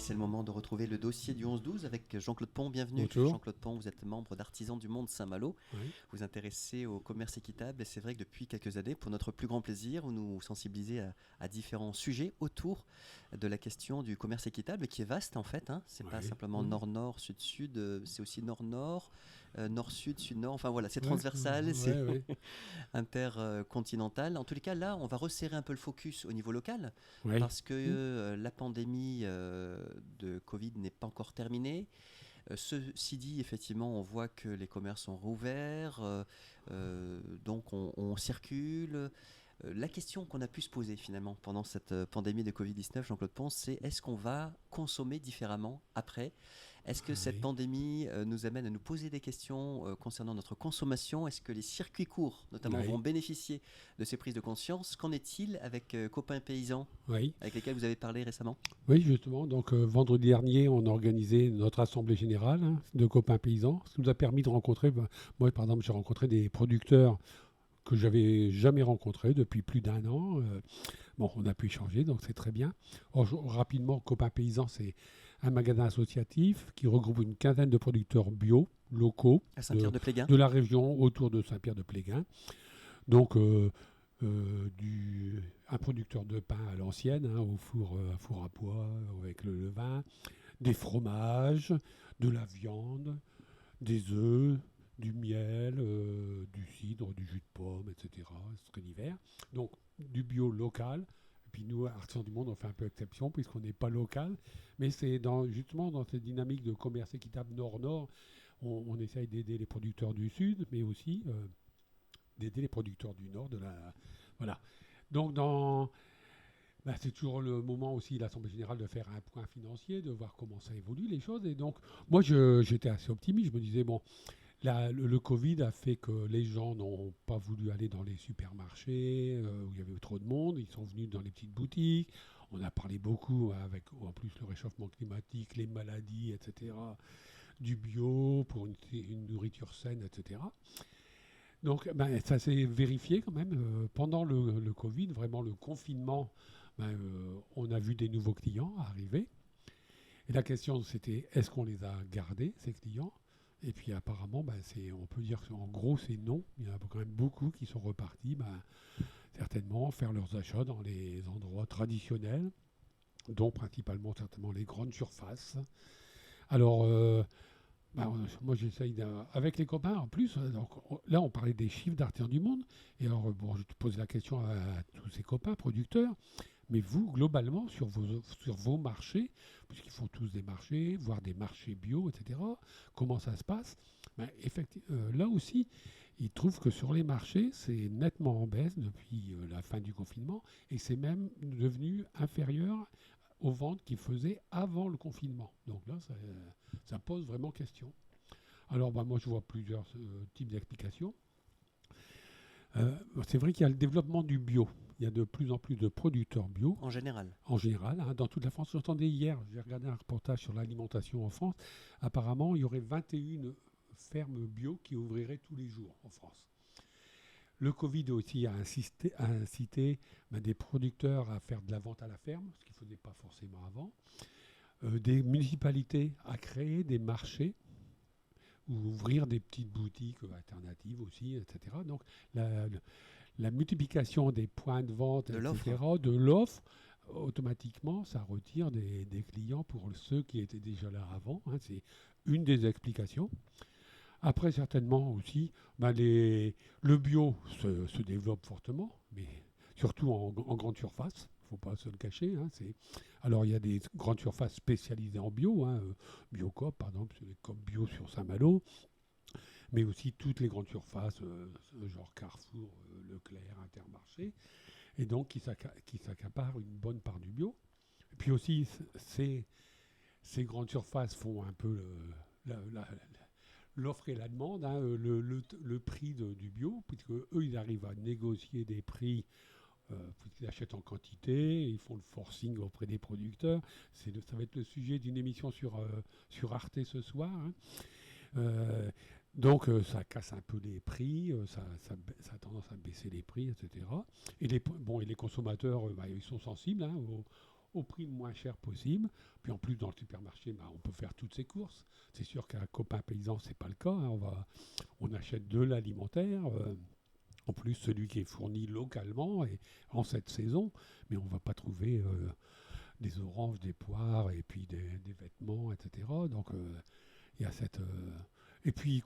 c'est le moment de retrouver le dossier du 11-12 avec Jean-Claude Pont. Bienvenue. Bonjour. Jean-Claude Pont, vous êtes membre d'Artisans du Monde Saint-Malo. Oui. Vous intéressez au commerce équitable et c'est vrai que depuis quelques années, pour notre plus grand plaisir, vous nous sensibilisez à différents sujets autour de la question du commerce équitable qui est vaste en fait. C'est pas simplement nord-nord, sud-sud, c'est aussi nord-nord, nord-sud, sud-nord. Enfin voilà, c'est transversal, c'est intercontinental. En tous les cas, là, on va resserrer un peu le focus au niveau local parce que la pandémie de Covid n'est pas encore terminée. Ceci dit, effectivement, on voit que les commerces sont rouverts, donc on circule. La question qu'on a pu se poser finalement pendant cette pandémie de Covid-19, Jean-Claude Pons, c'est est-ce qu'on va consommer différemment après ? Est-ce que cette pandémie nous amène à nous poser des questions concernant notre consommation ? Est-ce que les circuits courts, notamment, vont bénéficier de ces prises de conscience ? Qu'en est-il avec Copains Paysans, avec lesquels vous avez parlé récemment ? Oui, justement. Donc, vendredi dernier, on a organisé notre assemblée générale de Copains Paysans, ce qui nous a permis de rencontrer, moi par exemple, j'ai rencontré des producteurs que j'avais jamais rencontrés depuis plus d'1 an. Bon, on a pu échanger, donc c'est très bien. Rapidement, Copains Paysans, c'est un magasin associatif qui regroupe une quinzaine de producteurs bio, locaux, à Saint-Pierre-de-Pléguin, de la région autour de Saint-Pierre-de-Pléguin. Donc, un producteur de pain à l'ancienne, au four à bois, avec le levain, des fromages, de la viande, des œufs, du miel, du cidre, du jus de pomme, etc. Ce serait l'hiver. Donc, du bio local. Et puis nous, Artisans du Monde, on fait un peu exception puisqu'on n'est pas local. Mais c'est justement dans cette dynamique de commerce équitable nord-nord, on essaye d'aider les producteurs du sud, mais aussi d'aider les producteurs du nord. Voilà. Donc, c'est toujours le moment aussi, l'Assemblée Générale, de faire un point financier, de voir comment ça évolue, les choses. Et donc, moi, j'étais assez optimiste. Je me disais, bon, le Covid a fait que les gens n'ont pas voulu aller dans les supermarchés où il y avait trop de monde. Ils sont venus dans les petites boutiques. On a parlé beaucoup avec, en plus, le réchauffement climatique, les maladies, etc., du bio pour une nourriture saine, etc. Donc, ça s'est vérifié quand même. Pendant le Covid, vraiment le confinement, on a vu des nouveaux clients arriver. Et la question, c'était, est-ce qu'on les a gardés, ces clients ? Et puis apparemment, on peut dire qu'en gros, c'est non. Il y en a quand même beaucoup qui sont repartis, certainement, faire leurs achats dans les endroits traditionnels, dont principalement, certainement, les grandes surfaces. Alors, moi, j'essaye avec les copains, en plus, donc, là, on parlait des chiffres d'Artisans du Monde. Et alors, je te pose la question à tous ces copains producteurs. Mais vous, globalement, sur vos marchés, puisqu'ils font tous des marchés, voire des marchés bio, etc., comment ça se passe ? Effectivement, là aussi, ils trouvent que sur les marchés, c'est nettement en baisse depuis la fin du confinement, et c'est même devenu inférieur aux ventes qu'ils faisaient avant le confinement. Donc là, ça pose vraiment question. Alors, moi, je vois plusieurs types d'explications. C'est vrai qu'il y a le développement du bio. Il y a de plus en plus de producteurs bio. En général, dans toute la France. J'entendais hier, j'ai regardé un reportage sur l'alimentation en France. Apparemment, il y aurait 21 fermes bio qui ouvriraient tous les jours en France. Le Covid aussi a incité des producteurs à faire de la vente à la ferme, ce qu'ils ne faisaient pas forcément avant. Des municipalités à créer des marchés ou ouvrir des petites boutiques alternatives aussi, etc. Donc, la multiplication des points de vente, de l'offre, automatiquement, ça retire des clients pour ceux qui étaient déjà là avant. C'est une des explications. Après, certainement aussi, le bio se développe fortement, mais surtout en grande surface. Il ne faut pas se le cacher. Alors, il y a des grandes surfaces spécialisées en bio. Biocoop, par exemple, c'est les Coop Bio sur Saint-Malo. Mais aussi toutes les grandes surfaces, genre Carrefour, Leclerc, Intermarché. Et donc, qui s'accaparent une bonne part du bio. Et puis aussi, ces grandes surfaces font un peu l'offre et la demande, le prix du bio, puisque eux, ils arrivent à négocier des prix puisqu'ils achètent en quantité, ils font le forcing auprès des producteurs. Ça va être le sujet d'une émission sur Arte ce soir. Donc ça casse un peu les prix, ça a tendance à baisser les prix, etc. Et les consommateurs, ils sont sensibles au prix le moins cher possible. Puis en plus, dans le supermarché, on peut faire toutes ses courses. C'est sûr qu'à Copain Paysan, c'est pas le cas. Hein. On achète de l'alimentaire. En plus, celui qui est fourni localement et en cette saison. Mais on ne va pas trouver des oranges, des poires et puis des vêtements, etc. Donc, il y a cette... Et puis,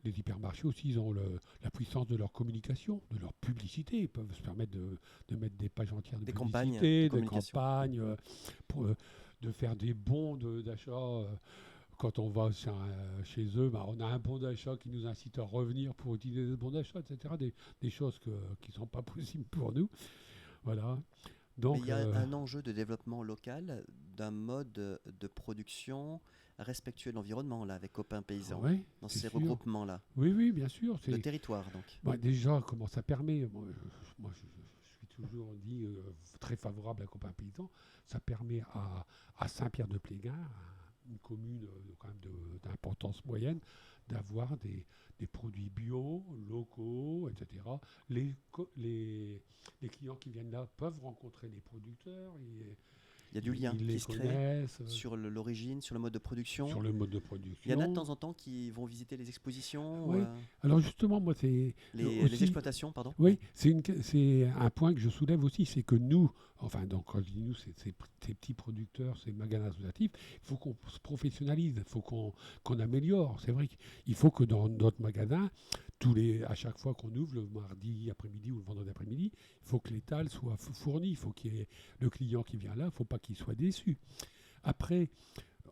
les hypermarchés aussi, ils ont la puissance de leur communication, de leur publicité. Ils peuvent se permettre de mettre des pages entières de publicité, des campagnes, de faire des bons d'achat. Quand on va chez eux, on a un bon d'achat qui nous incite à revenir pour utiliser ce bon d'achat, etc. Des choses qui ne sont pas possibles pour nous. Voilà. Donc, il y a un enjeu de développement local d'un mode de production respectueux de l'environnement, là, avec Copain Paysan, dans ces regroupements-là. Oui, bien sûr. Le territoire, donc. Déjà, comment ça permet, moi je suis toujours dit très favorable à Copain Paysan, ça permet à Saint-Pierre-de-Pléguin, une commune quand même d'importance moyenne, d'avoir des produits bio, locaux, etc. Les clients qui viennent là peuvent rencontrer les producteurs. Il y a du lien qui se crée sur l'origine, sur le mode de production. Sur le mode de production. Il y en a de temps en temps qui vont visiter les expositions. Oui. Alors justement, moi, c'est... Les exploitations, pardon. Oui, c'est un point que je soulève aussi, c'est que nous, donc quand je dis nous, c'est ces petits producteurs, ces magasins associatifs, il faut qu'on se professionnalise, il faut qu'on améliore. C'est vrai qu'il faut que dans notre magasin, à chaque fois qu'on ouvre, le mardi après-midi ou le vendredi après-midi, il faut que l'étal soit fourni, il faut qu'il y ait le client qui vient là, il ne faut pas qu'il soit déçu. Après,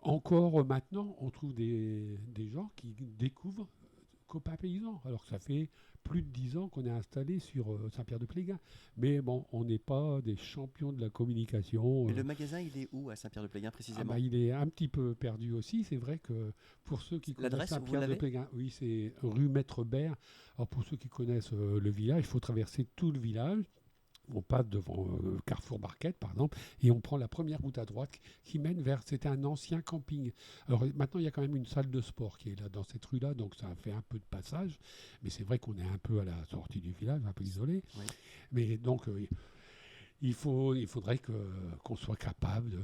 encore maintenant, on trouve des gens qui découvrent Copain Paysan, alors que ça fait plus de 10 ans qu'on est installé sur Saint-Pierre-de-Pléguin. Mais bon, on n'est pas des champions de la communication. Mais le magasin, il est où à Saint-Pierre-de-Pléguin précisément ? Il est un petit peu perdu aussi. C'est vrai que pour ceux qui connaissent Saint-Pierre-de-Pléguin, oui, c'est rue Maître Bert. Alors pour ceux qui connaissent le village, il faut traverser tout le village. On passe devant Carrefour Barquette, par exemple, et on prend la première route à droite qui mène c'était un ancien camping. Alors maintenant, il y a quand même une salle de sport qui est là dans cette rue-là, donc ça fait un peu de passage, mais c'est vrai qu'on est un peu à la sortie du village, un peu isolé. Oui. Mais donc, il faudrait qu'on soit capable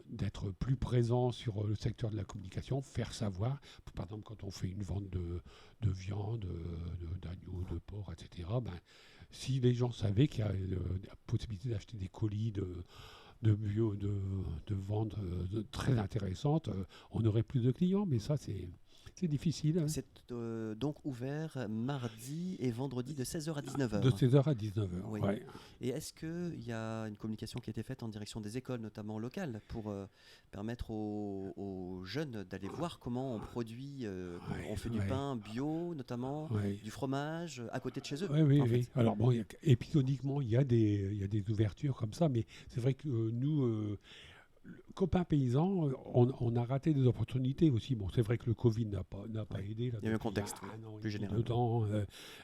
d'être plus présent sur le secteur de la communication, faire savoir, par exemple, quand on fait une vente de viande, d'agneau, de porc, etc., si les gens savaient qu'il y a la possibilité d'acheter des colis de bio, de vente très intéressantes, on aurait plus de clients, mais ça, c'est difficile. Hein. C'est donc ouvert mardi et vendredi de 16h à 19h. De 16h à 19h, oui. Ouais. Et est-ce qu'il y a une communication qui a été faite en direction des écoles, notamment locales, pour permettre aux jeunes d'aller voir comment on produit, on fait du pain bio, notamment, du fromage, à côté de chez eux? Oui. Alors bon, épisodiquement, il y a des ouvertures comme ça, mais c'est vrai que nous... Copain Paysan, on a raté des opportunités aussi. Bon, c'est vrai que le Covid n'a pas aidé. Là, il y a un contexte plus général. Dedans,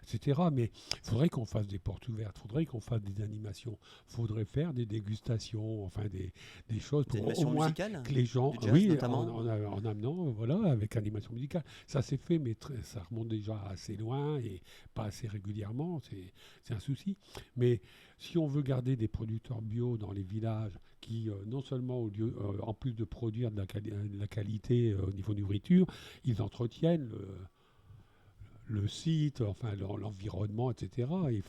etc. Mais il faudrait qu'on fasse des portes ouvertes, il faudrait qu'on fasse des animations, il faudrait faire des dégustations, enfin des choses pour au moins que les gens... Jazz, notamment. En amenant, avec animation musicale. Ça s'est fait, mais ça remonte déjà assez loin et pas assez régulièrement. C'est un souci. Mais si on veut garder des producteurs bio dans les villages, qui non seulement en plus de produire de la qualité au niveau nourriture, ils entretiennent le site, enfin l'environnement, etc. Et,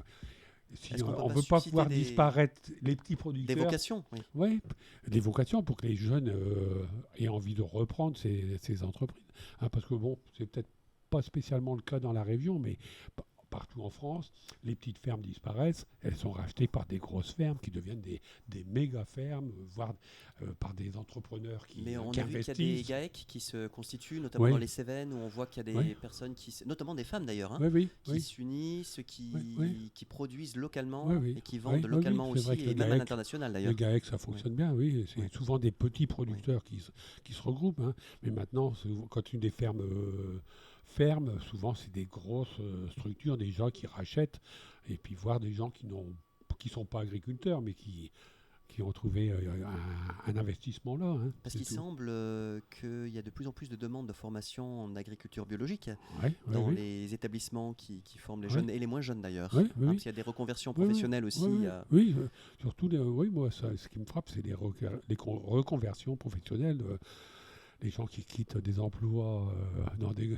on ne veut pas voir disparaître les petits producteurs. Des vocations, oui. Des vocations pour que les jeunes aient envie de reprendre ces entreprises. Hein, parce que bon, c'est peut-être pas spécialement le cas dans la région, mais partout en France, les petites fermes disparaissent, elles sont rachetées par des grosses fermes qui deviennent des méga fermes, voire par des entrepreneurs qui investissent. Mais on a vu qu'il y a des GAEC qui se constituent, notamment dans les Cévennes, où on voit qu'il y a des personnes, notamment des femmes d'ailleurs, qui s'unissent, qui produisent localement et qui vendent localement aussi, et même à l'international d'ailleurs. Les GAEC, ça fonctionne bien, oui. C'est souvent des petits producteurs qui se regroupent. Hein. Mais maintenant, quand une des fermes... fermes, souvent c'est des grosses structures, des gens qui rachètent, et puis voir des gens qui sont pas agriculteurs, mais qui qui ont trouvé un investissement là. Hein, parce qu'il semble qu'il y a de plus en plus de demandes de formation en agriculture biologique ouais, dans ouais, les établissements qui forment les ouais. jeunes et les moins jeunes d'ailleurs. Ouais, Parce qu'il y a des reconversions professionnelles aussi. Oui, surtout, oui, moi, ce qui me frappe, c'est les reconversions professionnelles. Les gens qui quittent des emplois dans des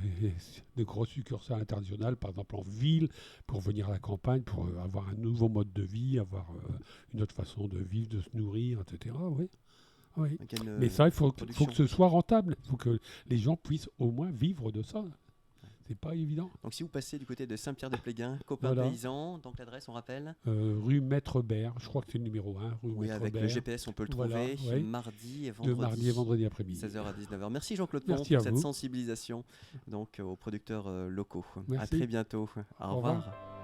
grosses succursales internationales, par exemple en ville, pour venir à la campagne, pour avoir un nouveau mode de vie, avoir une autre façon de vivre, de se nourrir, etc. Oui. Oui. Mais ça, il faut que ce soit rentable. Il faut que les gens puissent au moins vivre de ça. C'est pas évident. Donc si vous passez du côté de Saint-Pierre-de-Pléguin, copain paysan, donc l'adresse on rappelle rue Maître Bert, je crois que c'est le numéro 1. Oui, avec le GPS on peut le trouver mardi et vendredi. De mardi et vendredi après-midi. 16h à 19h. Merci Jean-Claude Pont pour cette sensibilisation donc, aux producteurs locaux. Merci. À très bientôt. Au revoir.